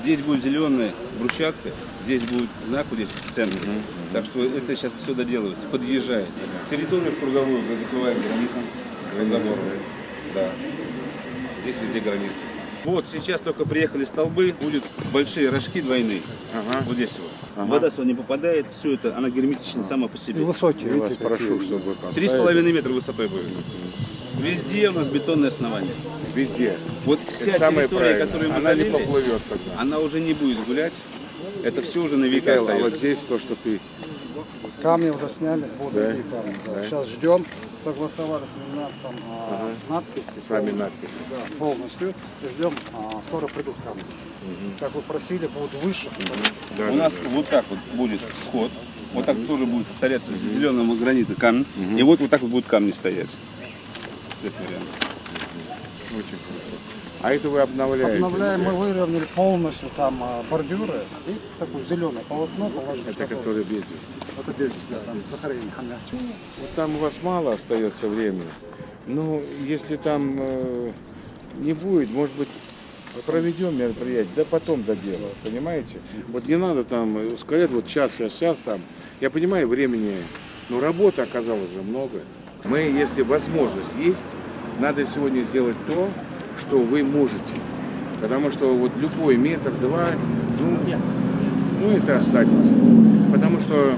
Здесь будет зеленая брусчатка, здесь будет знак вот здесь в центре. Так что это сейчас все доделывается, подъезжает. Территорию в круговую закрываем гранитом, забором. Да. Здесь везде гранит. Вот сейчас только приехали столбы, будут большие рожки двойные. Вот здесь вот. Вода сюда не попадает, все это, она герметична сама по себе. И высокие, Я вас прошу, чтобы 3,5 метра высотой будет. Везде у нас бетонное основание. Везде. Вот вся территория, которую мы она не залили, поплывет тогда. она уже не будет гулять. Это все уже на века Михаил, а остается. вот здесь то, что ты... Камни уже сняли, вот Да? такие камни. Да. Да. Сейчас ждем, согласовали с Миннатом надписи. Сами надписи. Да, полностью. И ждем, скоро придут камни. Как вы просили, будут выше. Да, У нас вот так вот будет вход. Вот так тоже будет повторяться с зеленого гранита камень. И вот так вот будут камни стоять. Это вариант. Очень хорошо. А это вы обновляете? Обновляем, мы выровняли полностью там бордюры и такое зеленое полотно положили. Это который без вести. Это без вести, там захоронение хомячек. Вот там у вас мало остается времени. Но если там не будет, может быть, проведем мероприятие, да потом доделаем, понимаете? Вот не надо там ускорять, вот сейчас там. Я понимаю, времени, но работы оказалось же много. Мы, если возможность есть, надо сегодня сделать то, что вы можете. Потому что вот любой метр-два, ну это останется. Потому что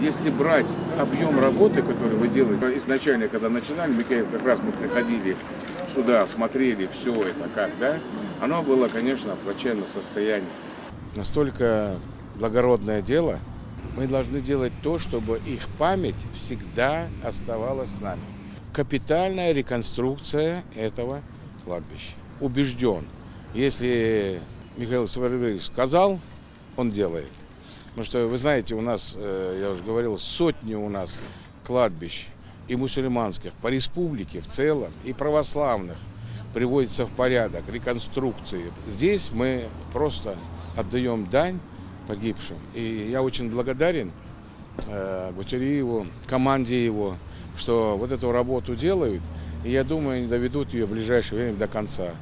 если брать объем работы, который вы делаете, изначально, когда начинали, Михаил, как раз мы приходили сюда, смотрели все это как, да, оно было, конечно, в плачевном состоянии. Настолько благородное дело, мы должны делать то, чтобы их память всегда оставалась с нами. Капитальная реконструкция этого кладбища. Убежден, если Михаил Савельевич сказал, он делает. Потому что, вы знаете, у нас, я уже говорил, сотни у нас кладбищ и мусульманских по республике в целом, и православных приводится в порядок, реконструкции. Здесь мы просто отдаем дань погибшим. И я очень благодарен Гутериеву, команде его, что вот эту работу делают, и я думаю, они доведут ее в ближайшее время до конца.